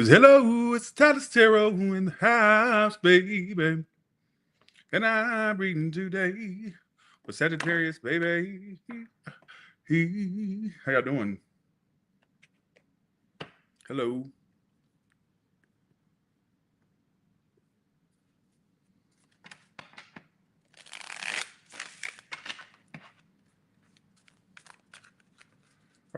Hello, it's Tyler Tarot in the house, baby. And I'm reading today with Sagittarius, baby. How y'all doing? Hello.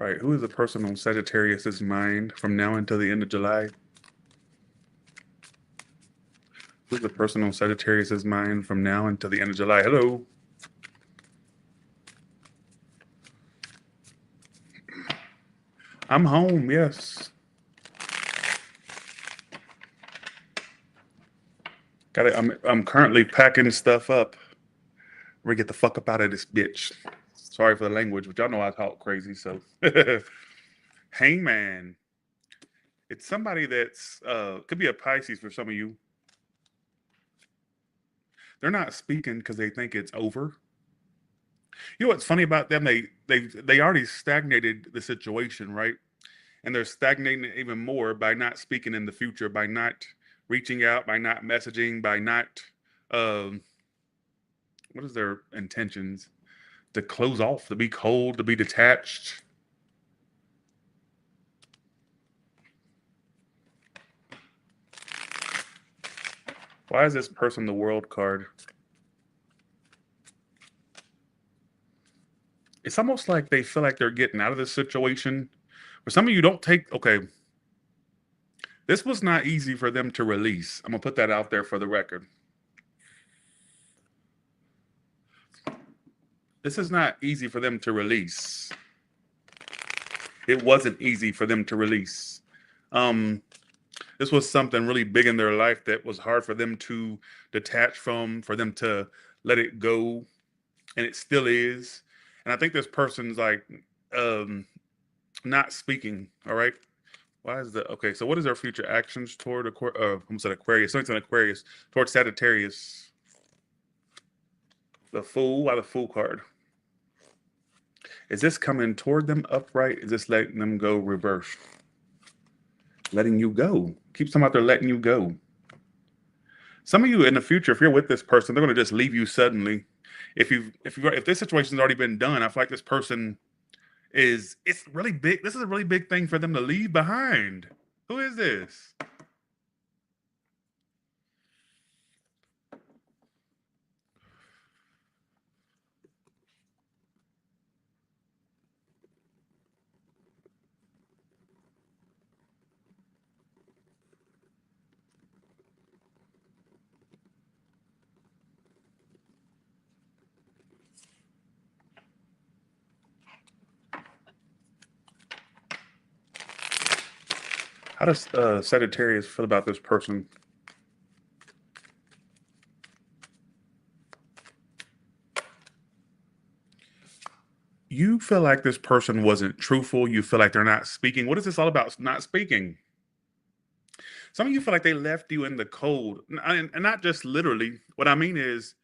All right, who is the person on Sagittarius's mind from now until the end of July? Who's the person on Sagittarius's mind from now until the end of July? Hello. I'm home, yes. Got it. I'm currently packing stuff up. We're get the fuck up out of this bitch. Sorry for the language, but y'all know I talk crazy, so Hangman. It's somebody that's could be a Pisces for some of you. They're not speaking because they think it's over. You know what's funny about them? They already stagnated the situation, right? And they're stagnating it even more by not speaking in the future, by not reaching out, by not messaging, by not um, what is their intentions? To close off, to be cold, to be detached. Why is this person the world card? It's almost like they feel like they're getting out of this situation. For some of you, don't take, okay, this was not easy for them to release. I'm going to put that out there for the record. This is not easy for them to release. It wasn't easy for them to release. This was something really big in their life that was hard for them to detach from, for them to let it go. And it still is. And I think this person's like not speaking. All right. Why is that? Okay. So what is their future actions toward almost said Aquarius? Something's an Aquarius towards Sagittarius. The Fool. Why the Fool card? Is this coming toward them upright? Is this letting them go reverse? Letting you go. Keep some out there letting you go. Some of you in the future, if you're with this person, they're going to just leave you suddenly. If this situation's already been done, I feel like this person it's really big. This is a really big thing for them to leave behind. Who is this? How does Sagittarius feel about this person? You feel like this person wasn't truthful. You feel like they're not speaking. What is this all about? Not speaking. Some of you feel like they left you in the cold, and not just literally. What I mean is,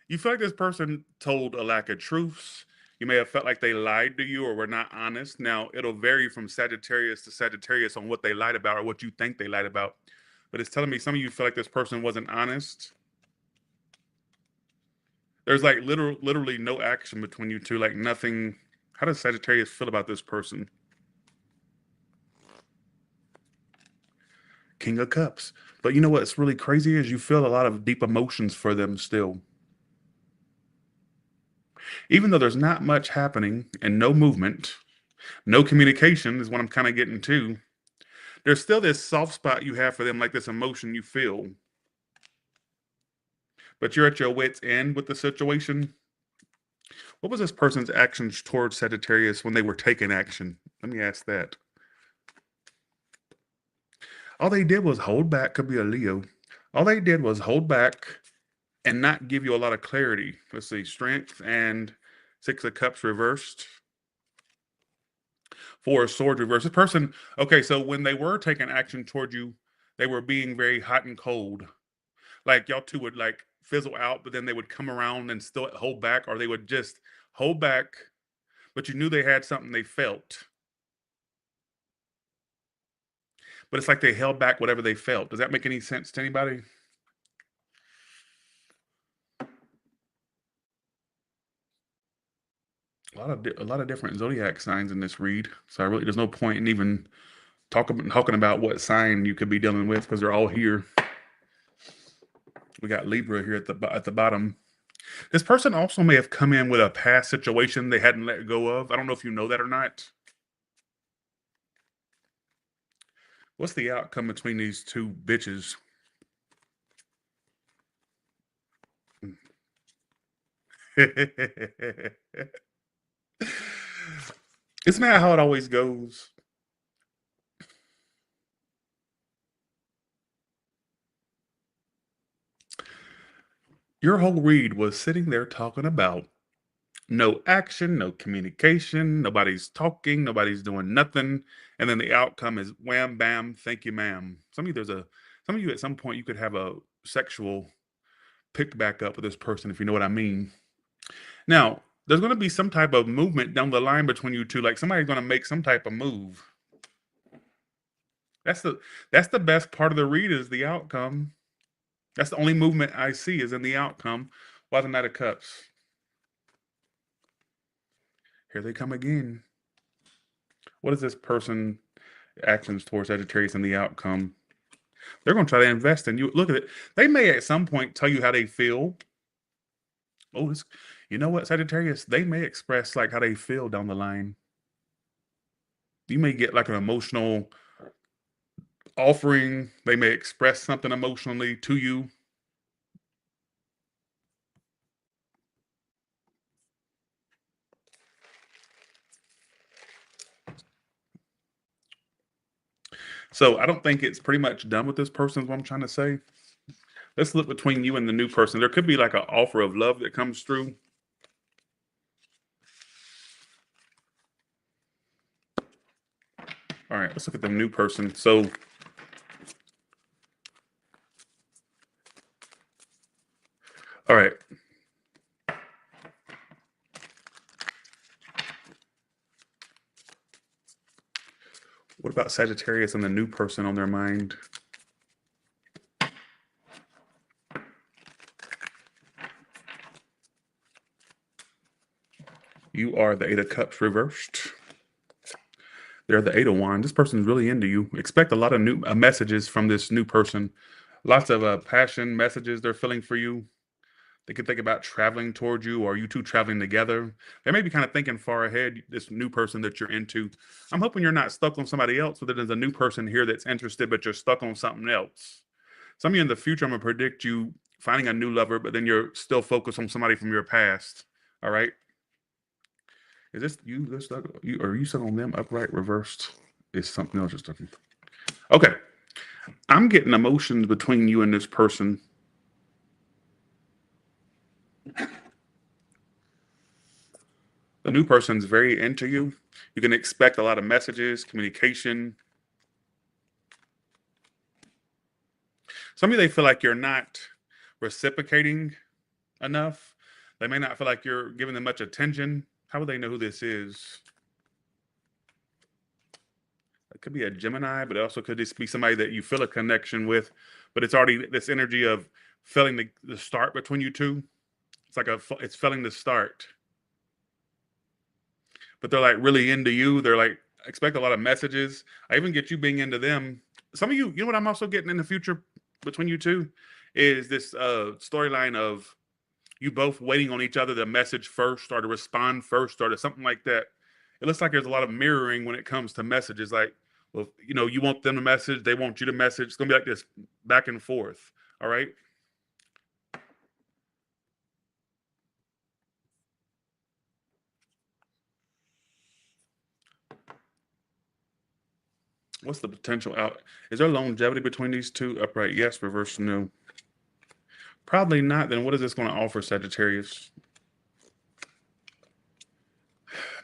you feel like this person told a lack of truths. You may have felt like they lied to you or were not honest. Now, it'll vary from Sagittarius to Sagittarius on what they lied about or what you think they lied about. But it's telling me some of you feel like this person wasn't honest. There's like literally no action between you two, like nothing. How does Sagittarius feel about this person? King of Cups. But you know what's really crazy is you feel a lot of deep emotions for them still. Even though there's not much happening and no movement, no communication is what I'm kind of getting to. There's still this soft spot you have for them, like this emotion you feel. But you're at your wits' end with the situation. What was this person's actions towards Sagittarius when they were taking action? Let me ask that. All they did was hold back, could be a Leo. All they did was hold back and not give you a lot of clarity. Let's see, Strength and Six of Cups reversed. Four of Swords reversed. This person, okay, so when they were taking action toward you, they were being very hot and cold. Like y'all two would like fizzle out, but then they would come around and still hold back, or they would just hold back, but you knew they had something they felt. but it's like they held back whatever they felt. Does that make any sense to anybody? A lot of different zodiac signs in this read, so I really there's no point in even talking about what sign you could be dealing with because they're all here. We got Libra here at the bottom. This person also may have come in with a past situation they hadn't let go of. I don't know if you know that or not. What's the outcome between these two bitches? Isn't that how it always goes? Your whole read was sitting there talking about no action, no communication, nobody's talking, nobody's doing nothing, and then the outcome is wham bam, thank you, ma'am. Some of you at some point you could have a sexual picked back up with this person, if you know what I mean. Now, there's going to be some type of movement down the line between you two, like somebody's going to make some type of move. That's the best part of the read is the outcome. That's the only movement I see is in the outcome. Why the Knight of Cups? Here they come again. What is this person actions towards Sagittarius and the outcome? They're going to try to invest in you. Look at it. They may at some point tell you how they feel. Oh, you know what, Sagittarius? They may express like how they feel down the line. You may get like an emotional offering. They may express something emotionally to you. So I don't think it's pretty much done with this person is what I'm trying to say. Let's look between you and the new person. There could be like an offer of love that comes through. All right, let's look at the new person. So all right. What about Sagittarius and the new person on their mind? You are the Eight of Cups reversed. They're the Eight of Wands. This person is really into you. Expect a lot of new messages from this new person. Lots of passion messages they're feeling for you. They could think about traveling towards you or you two traveling together. They may be kind of thinking far ahead, this new person that you're into. I'm hoping you're not stuck on somebody else, but there's a new person here that's interested, but you're stuck on something else. Some of you in the future, I'm going to predict you finding a new lover, but then you're still focused on somebody from your past. All right. Is this you? This stuck? You are you stuck on them upright reversed? Is something else you're stuck in? Okay. I'm getting emotions between you and this person. The new person's very into you. You can expect a lot of messages, communication. Some of you, they feel like you're not reciprocating enough. They may not feel like you're giving them much attention. How would they know who this is? It could be a Gemini, but it also could just be somebody that you feel a connection with, but it's already this energy of feeling the start between you two. It's feeling the start. But they're like really into you. They're like, expect a lot of messages. I even get you being into them. Some of you know what I'm also getting in the future between you two is this storyline of you both waiting on each other to message first or to respond first or to something like that. It looks like there's a lot of mirroring when it comes to messages. Like, well, you know, you want them to message, they want you to message. It's gonna be like this back and forth. All right. What's the potential out? Is there longevity between these two? Upright, yes. Reverse, no. Probably not. Then what is this going to offer, Sagittarius?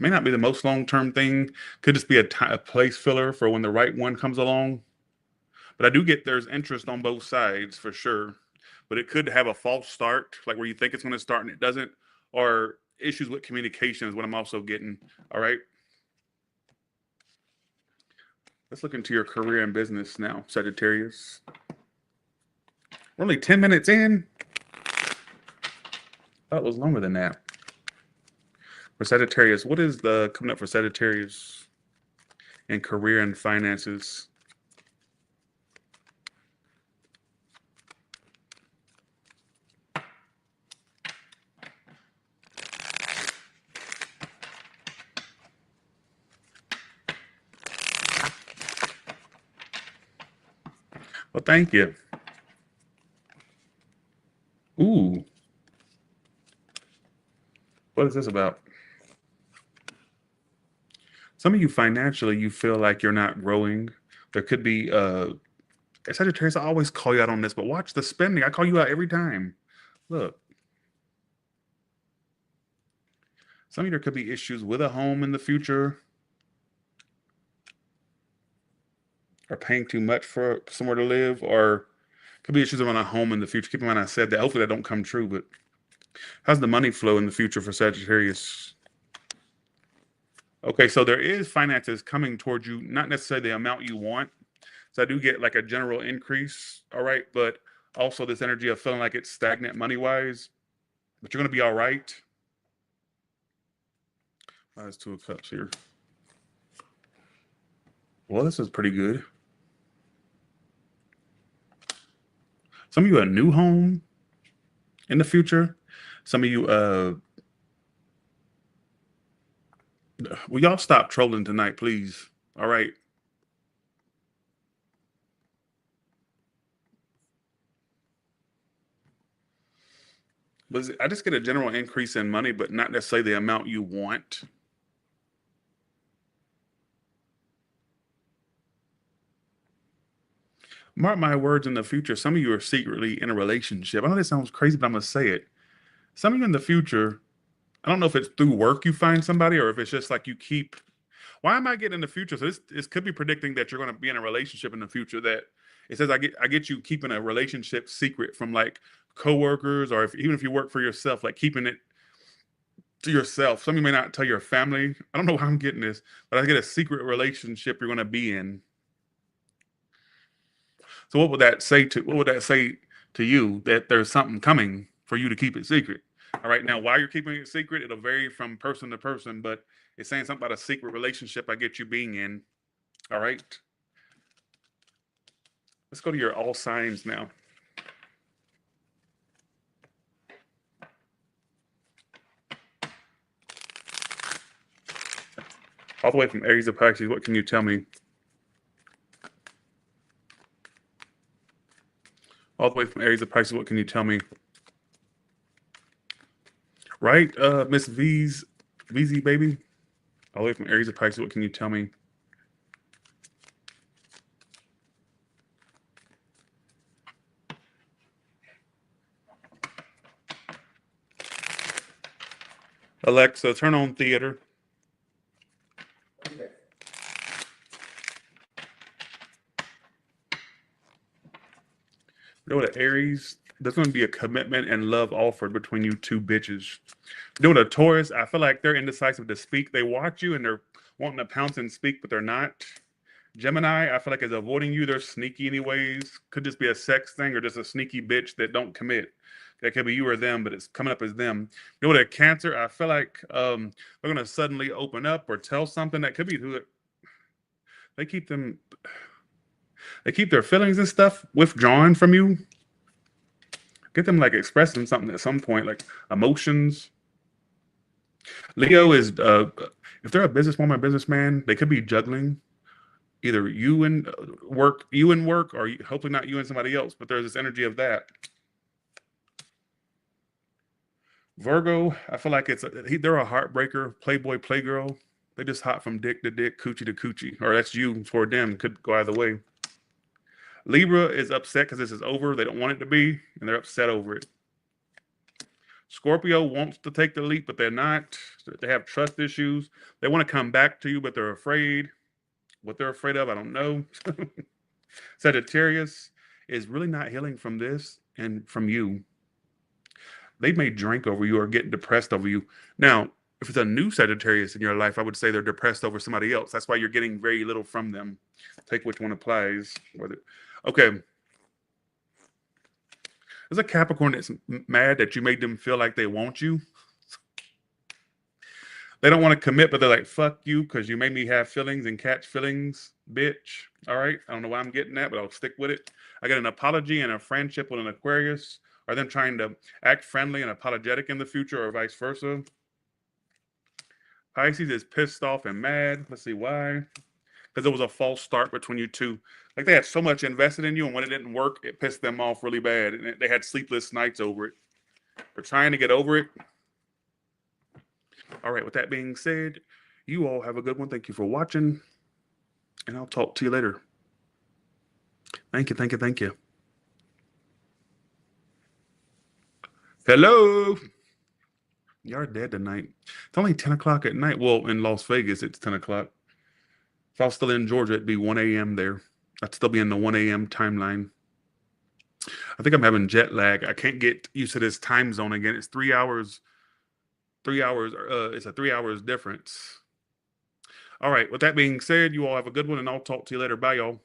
May not be the most long-term thing. Could just be a place filler for when the right one comes along. But I do get there's interest on both sides for sure. But it could have a false start, like where you think it's going to start and it doesn't, or issues with communication is what I'm also getting. All right. Let's look into your career and business now, Sagittarius. We're only 10 minutes in. That was longer than that. For Sagittarius, what is the coming up for Sagittarius in career and finances? Well, thank you. Ooh, what is this about? Some of you financially, you feel like you're not growing. There could be Sagittarius, I always call you out on this, but watch the spending. I call you out every time. Look, some of you there could be issues with a home in the future, or paying too much for somewhere to live, or could be issues around a home in the future. Keep in mind I said that. Hopefully that don't come true, but how's the money flow in the future for Sagittarius? Okay, so there is finances coming towards you, not necessarily the amount you want. So I do get like a general increase, all right, but also this energy of feeling like it's stagnant money-wise, but you're gonna be all right. That's 2 of Cups here. Well, this is pretty good. Some of you a new home in the future. Some of you, will y'all stop trolling tonight, please? All right. But I just get a general increase in money, but not necessarily the amount you want. Mark my words, in the future, some of you are secretly in a relationship. I know this sounds crazy, but I'm going to say it. Some of you in the future, I don't know if it's through work you find somebody or if it's just like you keep. Why am I getting in the future? So this could be predicting that you're going to be in a relationship in the future. That it says I get you keeping a relationship secret from like coworkers, or even if you work for yourself, like keeping it to yourself. Some of you may not tell your family. I don't know how I'm getting this, but I get a secret relationship you're going to be in. So what would that say to you, that there's something coming for you to keep it secret? All right. Now, while you're keeping it secret, it'll vary from person to person, but it's saying something about a secret relationship I get you being in. All right. Let's go to your all signs now. All the way from Aries to Pisces, what can you tell me? All the way from Aries to Pisces, what can you tell me? Right, Miss VZ baby? All the way from Aries to Pisces, what can you tell me? Alexa, turn on theater. You know what, Aries? There's going to be a commitment and love offered between you two bitches. You know what, a Taurus? I feel like they're indecisive to speak. They watch you and they're wanting to pounce and speak, but they're not. Gemini, I feel like is avoiding you. They're sneaky anyways. Could just be a sex thing or just a sneaky bitch that don't commit. That could be you or them, but it's coming up as them. You know what, a Cancer? I feel like they're going to suddenly open up or tell something that could be who they keep them. They keep their feelings and stuff withdrawn from you. Get them like expressing something at some point, like emotions. Leo is if they're a businesswoman, businessman, they could be juggling either you and work, or hopefully not you and somebody else. But there's this energy of that. Virgo, I feel like they're a heartbreaker, playboy, playgirl. They just hot from dick to dick, coochie to coochie, or that's you for them. Could go either way. Libra is upset because this is over. They don't want it to be, and they're upset over it. Scorpio wants to take the leap, but they're not. They have trust issues. They want to come back to you, but they're afraid. What they're afraid of, I don't know. Sagittarius is really not healing from this and from you. They may drink over you or get depressed over you. Now, If it's a new Sagittarius in your life, I would say they're depressed over somebody else. That's why you're getting very little from them. Take which one applies. Okay. There's a Capricorn that's mad that you made them feel like they want you. They don't want to commit, but they're like, fuck you, because you made me have feelings and catch feelings, bitch. All right. I don't know why I'm getting that, but I'll stick with it. I get an apology and a friendship with an Aquarius. Are them trying to act friendly and apologetic in the future, or vice versa? Pisces is pissed off and mad. Let's see why. Because it was a false start between you two. Like they had so much invested in you, and when it didn't work, it pissed them off really bad. And they had sleepless nights over it. They're trying to get over it. All right, with that being said, you all have a good one. Thank you for watching, and I'll talk to you later. Thank you, thank you, thank you. Hello. You're dead tonight. It's only 10 o'clock at night. Well, in Las Vegas, it's 10 o'clock. If I was still in Georgia, it'd be 1 a.m. there. I'd still be in the 1 a.m. timeline. I think I'm having jet lag. I can't get used to this time zone again. It's 3 hours. 3 hours. It's a 3 hours difference. All right. With that being said, you all have a good one, and I'll talk to you later. Bye, y'all.